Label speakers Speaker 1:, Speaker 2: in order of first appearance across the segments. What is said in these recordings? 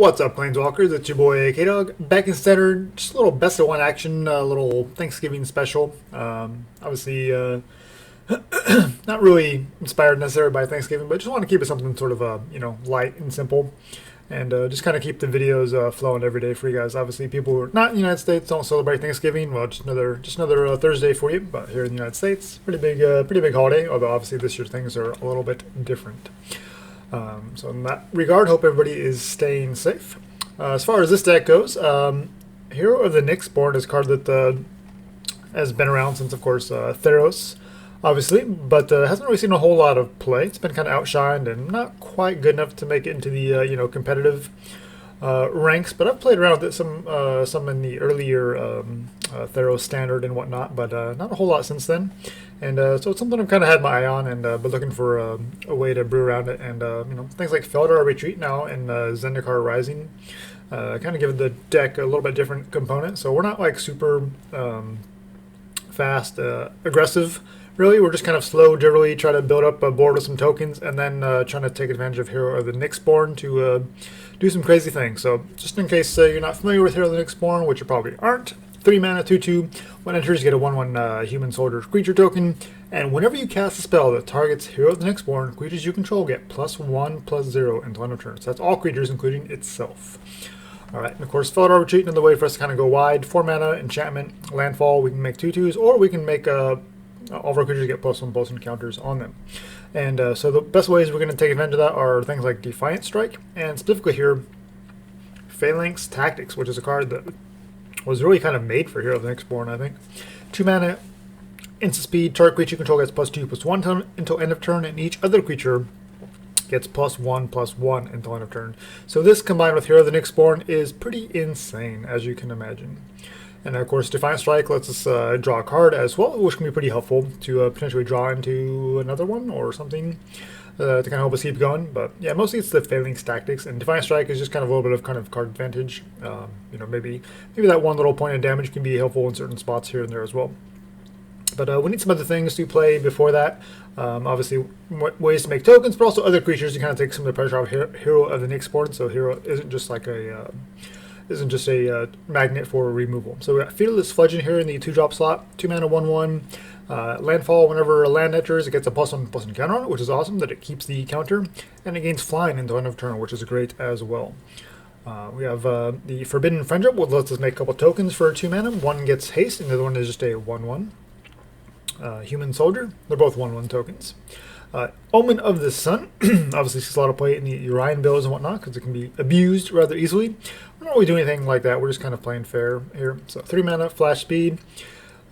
Speaker 1: What's up, Planeswalkers? It's your boy K-Dog, back in standard. Just a little best of one action, a little Thanksgiving special. Obviously, not really inspired necessarily by Thanksgiving, but just want to keep it something sort of light and simple, and just kind of keep the videos flowing every day for you guys. Obviously, people who are not in the United States don't celebrate Thanksgiving. Well, just another Thursday for you. But here in the United States, pretty big holiday. Although obviously this year things are a little bit different. So in that regard, hope everybody is staying safe. As far as this deck goes, Hero of the Nyxborn is a card that has been around since, of course, Theros, obviously, but hasn't really seen a whole lot of play. It's been kind of outshined and not quite good enough to make it into the competitive ranks. But I've played around with it some in the earlier Theros standard and whatnot, but not a whole lot since then. And so it's something I've kind of had my eye on, and been looking for a way to brew around it. And things like Felidar Retreat now and Zendikar Rising kind of give the deck a little bit different component. So we're not like super fast, aggressive. Really, we're just kind of slow, generally try to build up a board with some tokens, and then trying to take advantage of Hero of the Nyxborn to do some crazy things. So just in case you're not familiar with Hero of the Nyxborn, which you probably aren't, 3 mana, 2/2. When enters, you get a 1/1 human soldier creature token, and whenever you cast a spell that targets Hero of the Nyxborn, creatures you control get +1/+0 until end of turn. So that's all creatures, including itself. Alright, and of course, Felidar Retreat, another way for us to kind of go wide. 4 mana, enchantment, landfall. We can make 2/2s, or we can make all of our creatures get +1/+1 encounters on them. And so the best ways we're going to take advantage of that are things like Defiant Strike, and specifically here, Phalanx Tactics, which is a card that was really kind of made for Hero of the Nyxborn, I think. 2 mana, instant speed, target creature you control gets +2/+1 until end of turn, and each other creature gets +1/+1 until end of turn. So this combined with Hero of the Nyxborn is pretty insane, as you can imagine. And of course, Defiant Strike lets us draw a card as well, which can be pretty helpful to potentially draw into another one or something to kind of help us keep going. But yeah, mostly it's the Phalanx Tactics, and Defiant Strike is just kind of a little bit of kind of card advantage. Maybe that one little point of damage can be helpful in certain spots here and there as well. But we need some other things to play before that. Obviously, ways to make tokens, but also other creatures to kind of take some of the pressure off Hero of the Nyxborn. So Hero isn't just like a magnet for removal. So we got Fearless Fledgling here in the 2-drop slot, 2 mana, 1/1. Landfall, whenever a land enters, it gets a +1/+1 counter on it, which is awesome that it keeps the counter, and it gains flying until end of turn, which is great as well. We have the Forbidden Friendship, which lets us make a couple tokens for 2 mana. One gets haste, and the other one is just a 1/1. Human Soldier, they're both 1/1 tokens. Omen of the Sun, obviously sees a lot of play in the Urian builds and whatnot, because it can be abused rather easily. We're not really doing anything like that, we're just kind of playing fair here. So 3 mana, flash speed.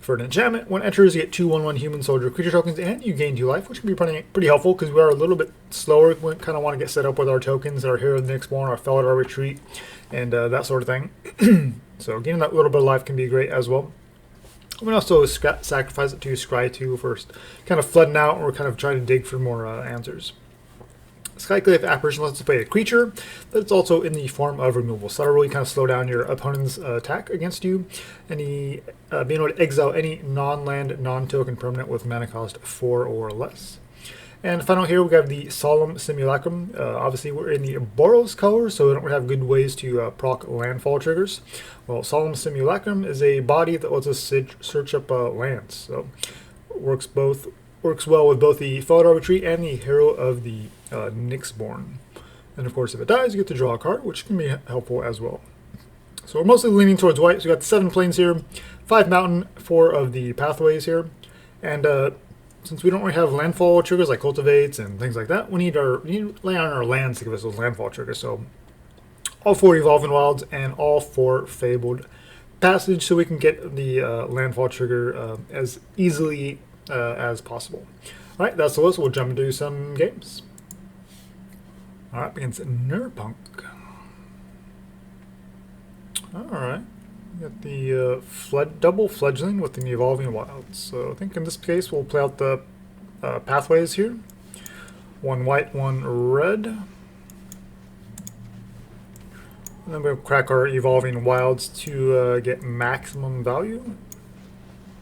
Speaker 1: For an enchantment, when enters, you get 2 1/1 human soldier creature tokens, and you gain 2 life, which can be pretty helpful, because we are a little bit slower. We kind of want to get set up with our tokens, our Hero of the Nyxborn, our Felidar Retreat, and that sort of thing. So gaining that little bit of life can be great as well. We can also sacrifice it to Scry 2 first, kind of flooding out, and we're kind of trying to dig for more answers. Skyclave Apparition lets us play a creature that's also in the form of removal. So that'll really kind of slow down your opponent's attack against you. And being able to exile any non-land, non-token permanent with mana cost 4 or less. And final here we have the Solemn Simulacrum. Obviously we're in the Boros color, so we don't really have good ways to proc landfall triggers. Well, Solemn Simulacrum is a body that lets us search up lands. So it works well with both the Felidar Retreat and the Hero of the Nyxborn. And of course, if it dies, you get to draw a card, which can be helpful as well. So we're mostly leaning towards white. So we got the 7 plains here, 5 mountain, 4 of the pathways here. And since we don't really have landfall triggers like cultivates and things like that, we need to lay on our lands to give us those landfall triggers. So all 4 Evolving Wilds and all 4 Fabled Passage, so we can get the landfall trigger as easily as possible. Alright, that's the list. We'll jump into some games. Alright, against Nerpunk. Alright. We got the double Fledgling with the Evolving Wilds. So I think in this case we'll play out the pathways here. 1 white, 1 red. And then we'll crack our Evolving Wilds to get maximum value.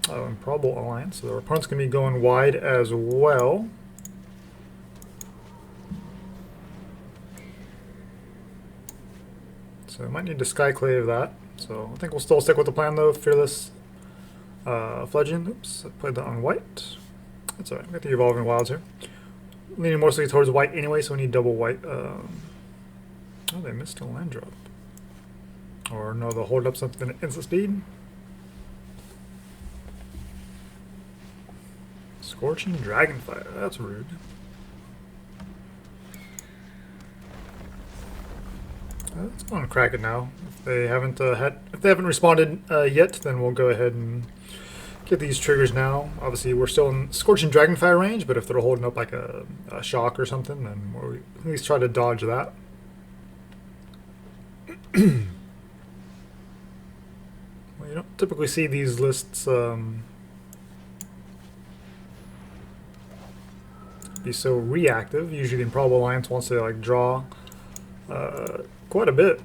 Speaker 1: Improbable Alliance, so our opponent's going to be going wide as well. So we might need to Skyclave that. So I think we'll still stick with the plan though. Fearless Fledgling. Oops, I played that on white. That's alright. We got the Evolving Wilds here. Leaning mostly towards white anyway, so we need double white. Oh, they missed a land drop. Or no, they'll hold up something at instant speed. Scorching Dragonfire. That's rude. Let's go and crack it now. If they haven't responded yet, then we'll go ahead and get these triggers now. Obviously, we're still in Scorching Dragonfire range, but if they're holding up like a shock or something, then we'll at least try to dodge that. Well, you don't typically see these lists be so reactive. Usually, the Improbable Alliance wants to like draw quite a bit.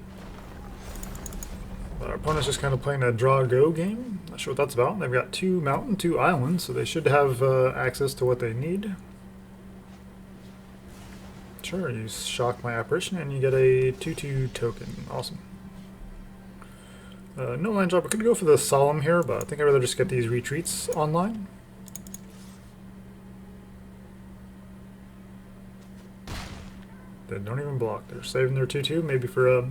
Speaker 1: Our opponent's just kind of playing a draw-go game. Not sure what that's about. They've got 2 mountain, 2 islands, so they should have access to what they need. Sure, you shock my apparition and you get a 2/2 token. Awesome. No land drop. I could go for the Solemn here, but I think I'd rather just get these retreats online. They don't even block. They're saving their 2/2, maybe for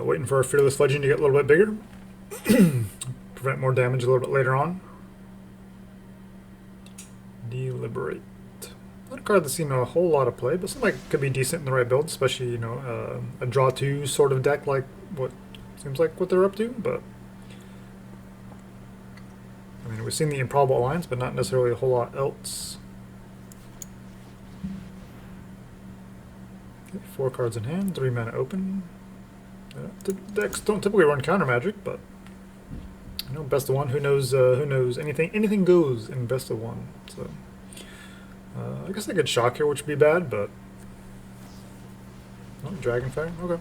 Speaker 1: waiting for our Fearless Fledgling to get a little bit bigger. Prevent more damage a little bit later on. Deliberate. Not a card that's seen a whole lot of play, but something like could be decent in the right build, especially, you know, a draw 2 sort of deck like what seems like what they're up to, but I mean, we've seen the Improbable Alliance, but not necessarily a whole lot else. 4 cards in hand, 3 mana open. The decks don't typically run counter magic, but you know, best of one. Who knows? Who knows? Anything goes in best of one. So I guess I could shock here, which would be bad, but oh, Dragonfire. Okay.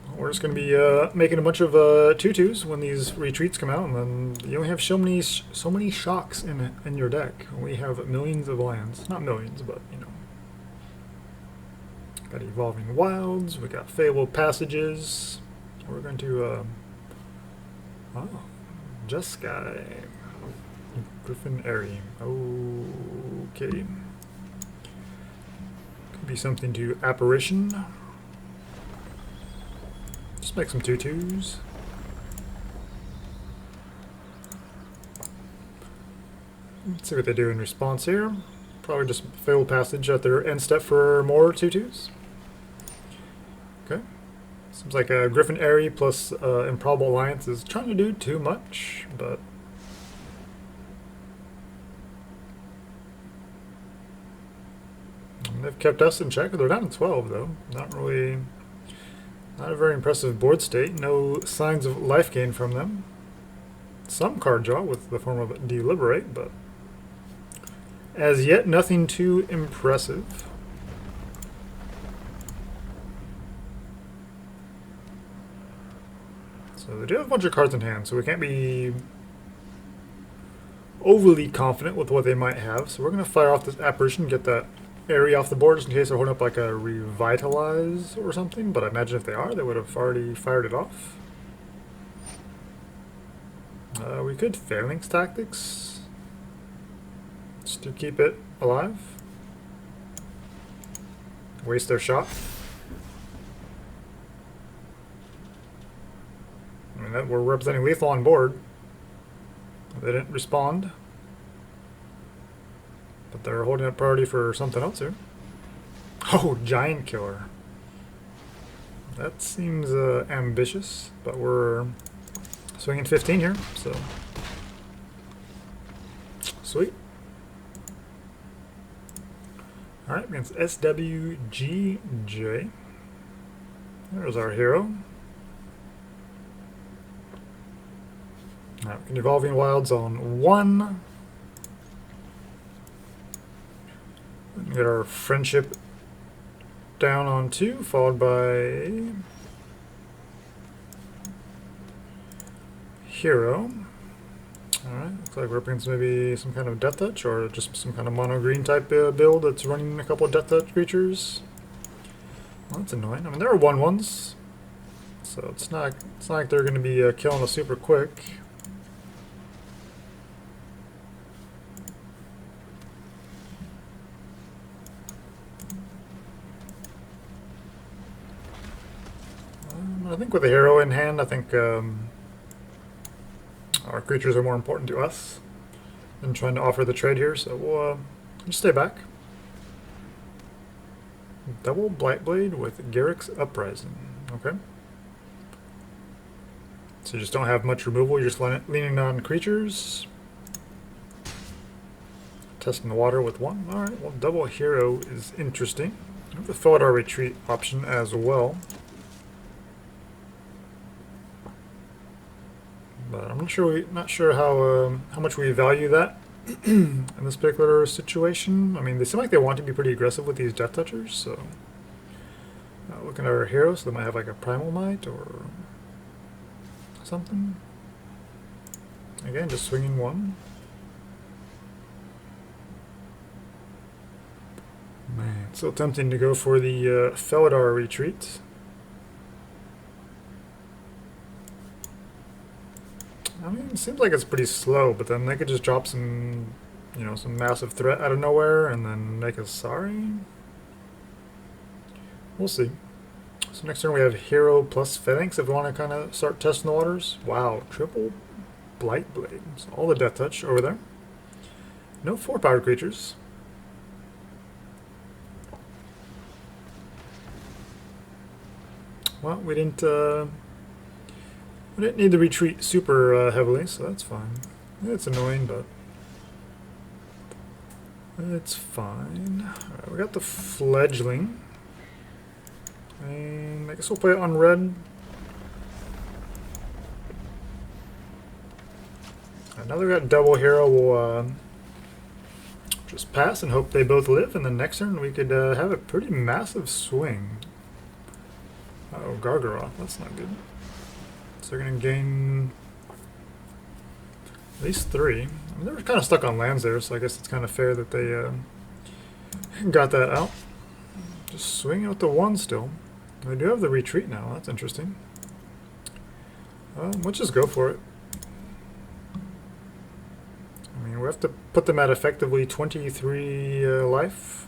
Speaker 1: Well, we're just going to be making a bunch of 2/2s when these retreats come out, and then you only have so many shocks in your deck. We have millions of lands, not millions, but you know. Got Evolving Wilds, we got Fabled Passages. We're going to, oh, Just Sky. Griffin Airy. Okay. Could be something to Apparition. Just make some 2/2s. Let's see what they do in response here. Probably just Fabled Passage at their end step for more 2/2s. Okay. Seems like a Griffin Airy plus Improbable Alliance is trying to do too much, but they've kept us in check. They're down to 12 though. Not a very impressive board state. No signs of life gain from them. Some card draw with the form of Deliberate, but as yet nothing too impressive. So they do have a bunch of cards in hand, so we can't be overly confident with what they might have. So we're going to fire off this Apparition, get that area off the board just in case they're holding up like a Revitalize or something. But I imagine if they are, they would have already fired it off. We could Phalanx Tactics just to keep it alive. Waste their shot. I mean, that we're representing lethal on board. They didn't respond. But they're holding up priority for something else here. Oh, Giant Killer. That seems ambitious, but we're swinging 15 here, so sweet. All right, against SWGJ. There's our hero. All right, we can Evolving Wilds on 1. Get our Friendship down on 2, followed by Hero. Alright, looks like we're up against maybe some kind of Death Touch or just some kind of mono green type build that's running a couple of Death Touch creatures. Well, that's annoying. I mean, there are 1/1s, so it's not like they're going to be killing us super quick. I think with a hero in hand, I think our creatures are more important to us than trying to offer the trade here, so we'll just stay back. Double Blightblade with Garruk's Uprising. Okay. So you just don't have much removal, you're just leaning on creatures. Testing the water with 1. Alright, well, double hero is interesting. I have the Felidar Retreat option as well. But I'm not sure how much we value that in this particular situation. I mean, they seem like they want to be pretty aggressive with these Death Touchers, so looking at our heroes, so they might have like a Primal Might or something. Again, just swinging 1. Man, it's so tempting to go for the Felidar Retreat. I mean, it seems like it's pretty slow, but then they could just drop some, you know, some massive threat out of nowhere and then make us sorry. We'll see. So next turn we have Hero plus Phalanx if we want to kind of start testing the waters. Wow, triple Blightblade. So all the Death Touch over there. No 4-powered creatures. Well, we didn't need the retreat super heavily, so that's fine. It's annoying, but it's fine. Alright, we got the Fledgling. And I guess we'll play it on red. And now they've got double hero, we'll just pass and hope they both live, and then next turn we could have a pretty massive swing. Uh-oh, Gargaroth, that's not good. So they're going to gain at least 3. I mean, they were kind of stuck on lands there, so I guess it's kind of fair that they got that out. Just swinging with the 1 still. They do have the retreat now, that's interesting. Let's just go for it. I mean, we have to put them at effectively 23 life.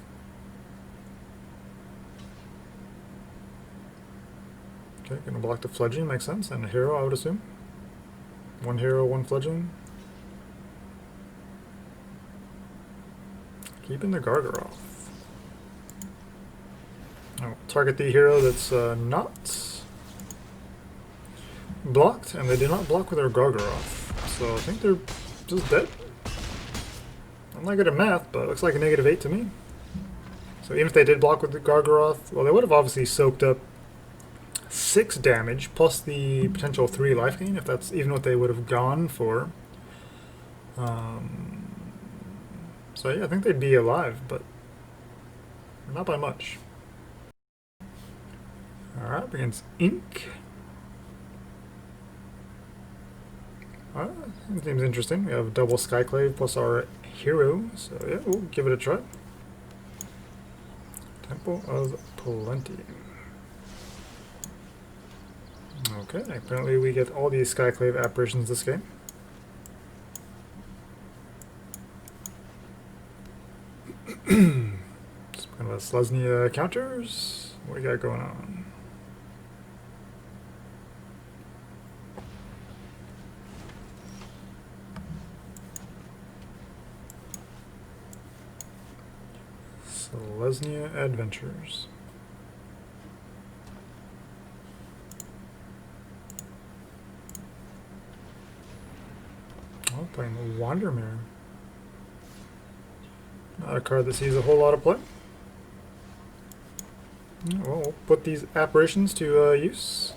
Speaker 1: Okay, gonna block the Fledgling, makes sense, and a hero, I would assume. 1 hero, 1 Fledgling. Keeping the Gargaroth. I'll target the hero that's not blocked, and they did not block with their Gargaroth. So I think they're just dead. I'm not good at math, but it looks like a -8 to me. So even if they did block with the Gargaroth, well, they would have obviously soaked up 6 damage plus the potential 3 life gain, if that's even what they would have gone for. So yeah, I think they'd be alive, but not by much. Alright, up against Ink. Alright, that seems interesting. We have double Skyclave plus our hero, so yeah, we'll give it a try. Temple of Plenty. Okay, apparently we get all these Skyclave Apparitions this game. Speaking of Selesnya counters, what do we got going on? Selesnya Adventures. Oh, playing Wandermere. Not a card that sees a whole lot of play. Well, we'll put these apparitions to use.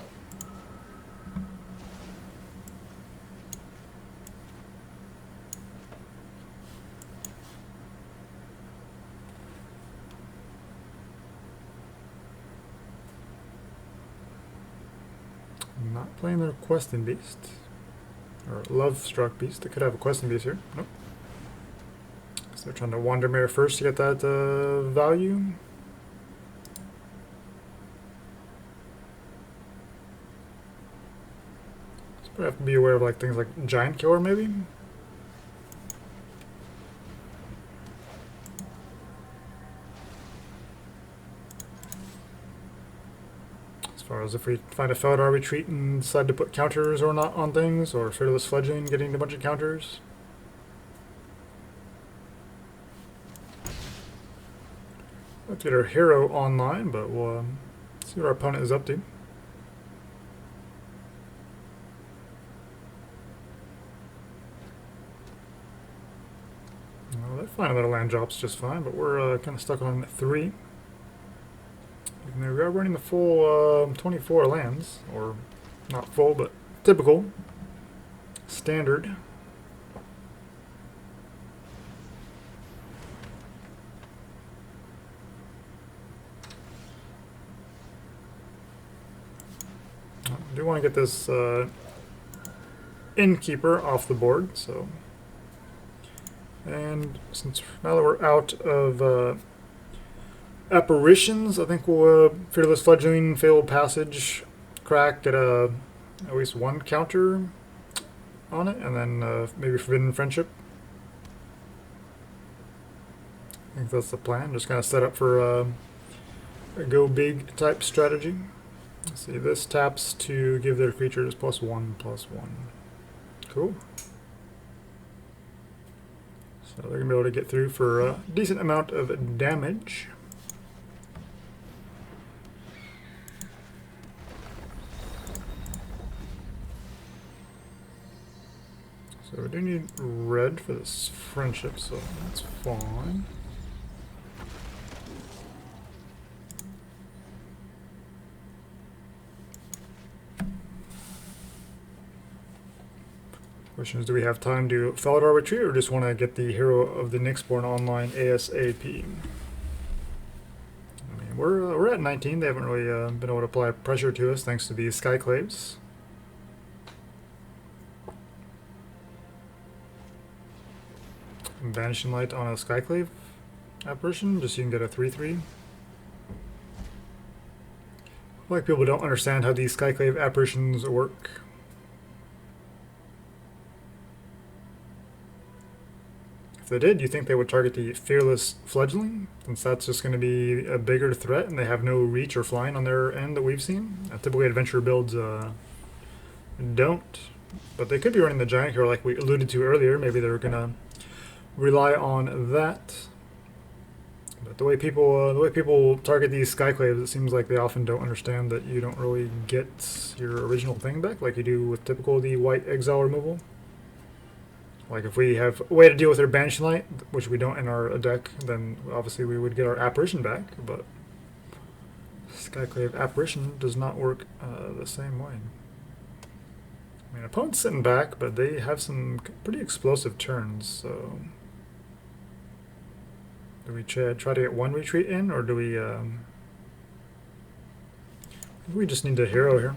Speaker 1: I'm not playing their Questing Beast. Or Love-Struck Beast. They could have a Questing Beast here. Nope. So they're trying to Wandermere first to get that value. We have to be aware of like things like Giant Killer, maybe. As far as if we find a Felidar Retreat and decide to put counters or not on things, or Fearless Fledgling getting a bunch of counters. Let's get our hero online, but we'll see what our opponent is up to. Well, they're finding that land drops just fine, but we're kind of stuck on 3. And we are running the full 24 lands, or not full, but typical, standard. I do want to get this Innkeeper off the board, so. And since now that we're out of apparitions, I think we'll Fearless Fledgling, Fabled Passage, crack, get at least 1 counter on it, and then maybe Forbidden Friendship. I think that's the plan. Just kind of set up for a go big type strategy. Let's see, this taps to give their creatures +1/+1. Cool. So they're going to be able to get through for a decent amount of damage. So we do need red for this friendship, so that's fine. Question is, do we have time to Felidar Retreat, or just want to get the hero of the Nyxborn online ASAP? I mean, we're at 19. They haven't really been able to apply pressure to us thanks to these Skyclaves. Vanishing Light on a Skyclave Apparition, just so you can get a 3/3. Like, people don't understand how these Skyclave Apparitions work. If they did, you think they would target the Fearless Fledgling, since that's just going to be a bigger threat and they have no reach or flying on their end that we've seen. Typically adventure builds don't, but they could be running the Giant Hero like we alluded to earlier. Maybe they're going to rely on that. But the way people target these Skyclaves, it seems like they often don't understand that you don't really get your original thing back like you do with typical the white exile removal. Like if we have a way to deal with their Banishing Light, which we don't in our deck, then obviously we would get our Apparition back, but Skyclave Apparition does not work the same way. I mean, opponent's sitting back, but they have some pretty explosive turns, so. Do we try to get 1 retreat in, or do we just need a hero here?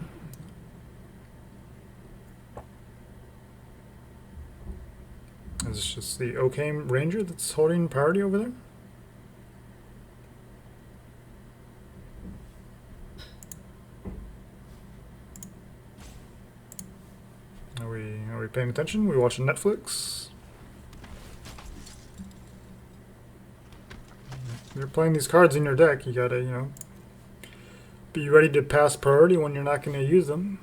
Speaker 1: Is this just the Omen Ranger that's holding priority over there? Are we paying attention? We watching Netflix? If you're playing these cards in your deck, you gotta, you know, be ready to pass priority when you're not going to use them.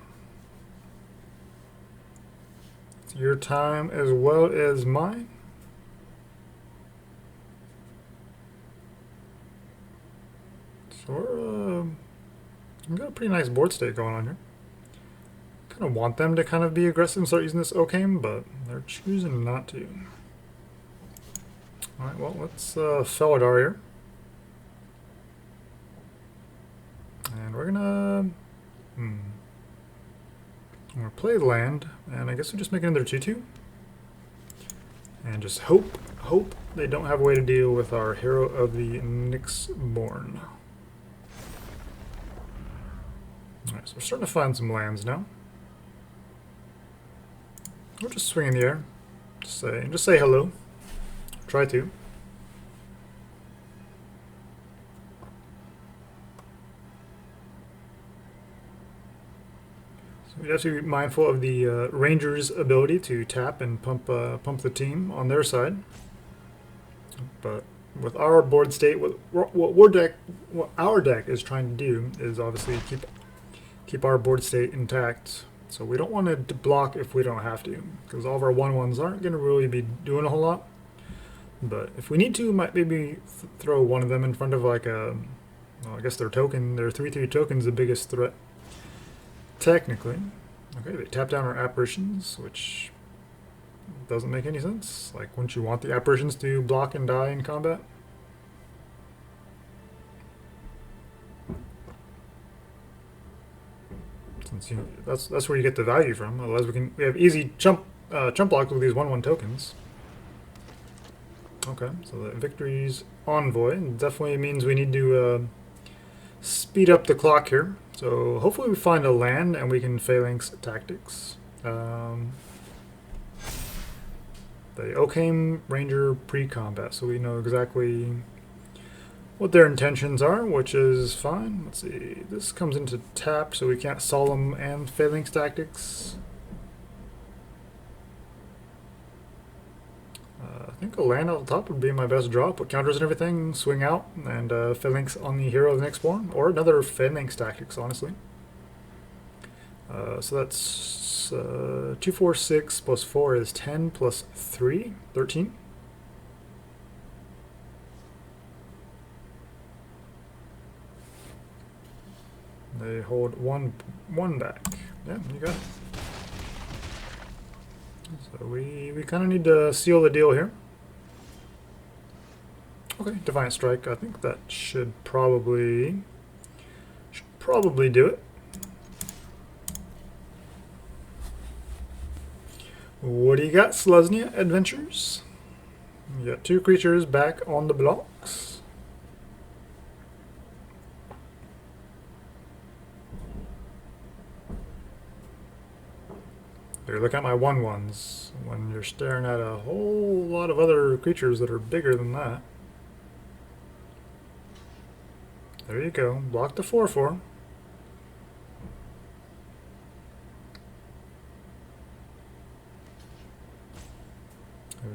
Speaker 1: It's your time as well as mine. So we've got a pretty nice board state going on here. Kind of want them to kind of be aggressive and start using this Omen, but they're choosing not to. Alright, well, let's Felidar here. And we're gonna play land, and I guess we just make another 2/2. And just hope they don't have a way to deal with our hero of the Nyxborn. Alright, so we're starting to find some lands now. We'll just swing in the air. Just say hello. Try to. So we have to be mindful of the Ranger's ability to tap and pump the team on their side. But with our board state, what our deck is trying to do is obviously keep our board state intact. So we don't want to block if we don't have to, because all of our 1/1s aren't going to really be doing a whole lot. But if we need to, might maybe throw one of them in front of like a, well, I guess their 3/3 token's the biggest threat, technically. Okay, they tap down our apparitions, which doesn't make any sense. Like, wouldn't you want the apparitions to block and die in combat? Since that's where you get the value from. Otherwise, we have easy chump blocks with these 1/1 tokens. Okay, so the Victory's Envoy definitely means we need to speed up the clock here. So hopefully we find a land and we can Phalanx Tactics. The Omen Ranger pre-combat, so we know exactly what their intentions are, which is fine. Let's see, this comes into tap, so we can't Solemn and Phalanx Tactics. I think a land on the top would be my best draw. Put counters and everything, swing out, and Phalanx on the hero of the Nyxborn, or another Phalanx Tactics, honestly. So that's 2, 4, 6 plus 4 is 10 plus 3, 13. They hold one back. Yeah, you got it. So we kind of need to seal the deal here. Okay, Defiant Strike. I think that should probably do it. What do you got, Selesnya Adventures? You got 2 creatures back on the blocks. Here, look at my 1/1s when you're staring at a whole lot of other creatures that are bigger than that. There you go. Block the 4/4.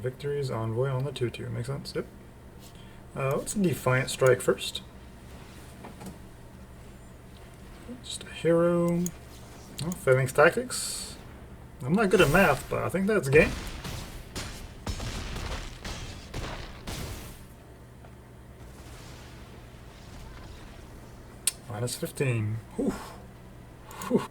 Speaker 1: Victory's Envoy on the 2/2. Makes sense? Yep. What's a Defiant Strike first? Just a hero. Oh, Phalanx Tactics. I'm not good at math, but I think that's game. Minus 15. Whew. Whew.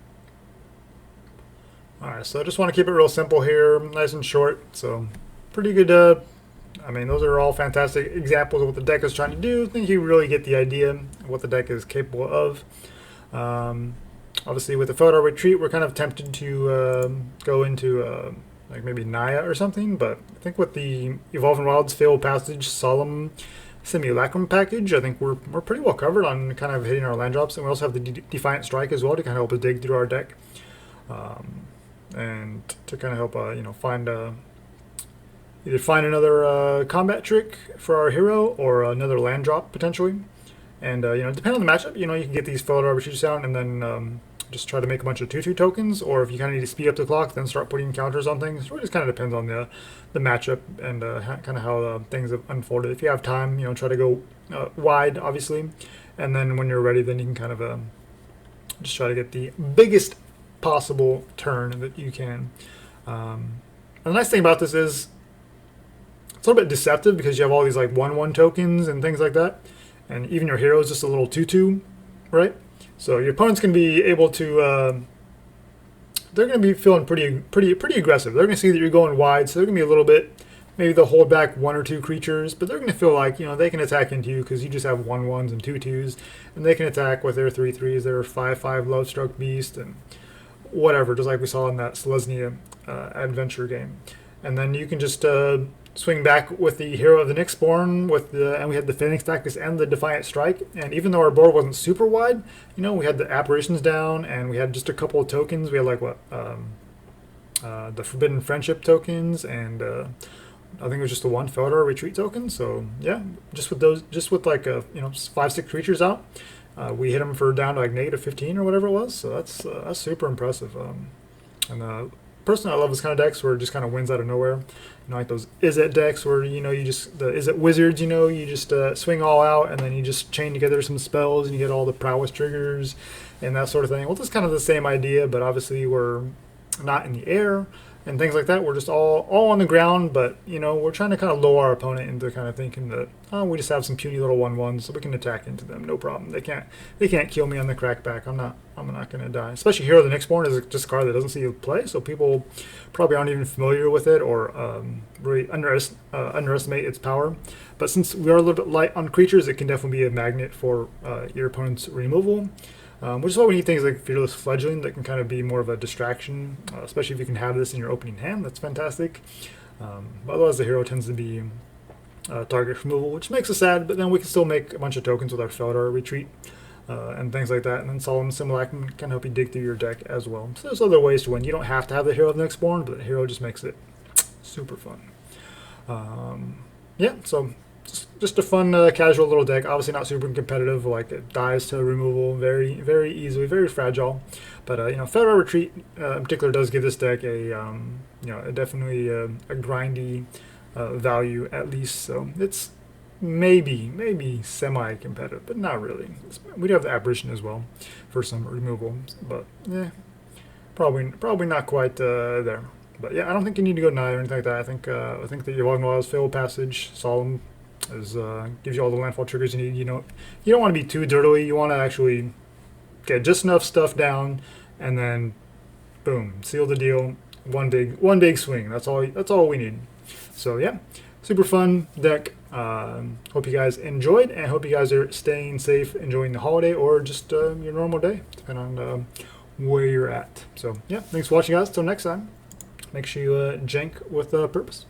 Speaker 1: Alright, so I just want to keep it real simple here, nice and short. So, pretty good. I mean, those are all fantastic examples of what the deck is trying to do. I think you really get the idea of what the deck is capable of. Obviously, with the Felidar Retreat, we're kind of tempted to go into like maybe Naya or something, but I think with the Evolving Wilds, Fabled Passage, Solemn Simulacrum package, I think we're pretty well covered on kind of hitting our land drops, and we also have the Defiant Strike as well to kind of help us dig through our deck, and to kind of help find either find another combat trick for our hero or another land drop potentially. And depending on the matchup, you can get these Felidar Retreat down and then just try to make a bunch of 2/2 tokens, or if you kind of need to speed up the clock, then start putting counters on things. It really just kind of depends on the matchup and kind of how things have unfolded. If you have time, try to go wide, obviously, and then when you're ready, then you can kind of just try to get the biggest possible turn that you can. And the nice thing about this is it's a little bit deceptive because you have all these like 1/1 tokens and things like that, and even your hero is just a little 2/2, right? So your opponent's going to be able to, they're going to be feeling pretty aggressive. They're going to see that you're going wide, so they're going to be a little bit, maybe they'll hold back 1 or 2 creatures, but they're going to feel like, they can attack into you because you just have 1/1s and 2/2s, and they can attack with their 3/3s, their 5/5 Lovestruck Beast, and whatever, just like we saw in that Selesnya adventure game. And then you can just swing back with the hero of the Nyxborn, and we had the Phalanx Tactics and the Defiant Strike. And even though our board wasn't super wide, we had the apparitions down, and we had just a couple of tokens. We had like the Forbidden Friendship tokens, and I think it was just the one Felidar Retreat token. So yeah, just with like 5-6 creatures out, we hit them for down to like -15 or whatever it was. So that's super impressive. And personally, I love this kind of decks where it just kind of wins out of nowhere. You know, like those Izzet decks where, you know, you just, the Izzet Wizards, you know, you just swing all out and then you just chain together some spells and you get all the prowess triggers and that sort of thing. Well, it's kind of the same idea, but obviously we're not in the air and things like that. We're just all on the ground, but, you know, we're trying to kind of lull our opponent into kind of thinking that, oh, we just have some puny little 1/1s so we can attack into them, no problem. They can't kill me on the crackback. I'm not going to die. Especially Hero of the Nyxborn is just a card that doesn't see you play, so people probably aren't even familiar with it or really underestimate its power. But since we are a little bit light on creatures, it can definitely be a magnet for your opponent's removal. Which is why we need things like Fearless Fledgling that can kind of be more of a distraction, especially if you can have this in your opening hand. That's fantastic. Otherwise, the hero tends to be target removal, which makes us sad, but then we can still make a bunch of tokens with our Felidar Retreat and things like that. And then Solemn Simulacrum can help you dig through your deck as well. So there's other ways to win. You don't have to have the Hero of Nyxborn, but the hero just makes it super fun. Yeah, so just a fun, casual little deck. Obviously not super competitive. Like it dies to removal very, very easily, very fragile. But you know, Felidar Retreat in particular does give this deck a you know, definitely a grindy value at least. So it's maybe semi-competitive, but not really. We do have the Apparition as well for some removal, but yeah, probably not quite there. But yeah, I don't think you need to go Nye or anything like that. I think that your Logma's Fabled Passage, Solemn, gives you all the landfall triggers you need. You don't want to be too dirtily. You want to actually get just enough stuff down, and then boom, seal the deal. One big swing. That's all we need. So yeah, super fun deck. Hope you guys enjoyed, and hope you guys are staying safe, enjoying the holiday, or just your normal day, depending on where you're at. So yeah, thanks for watching, guys. Till next time, make sure you jank with purpose.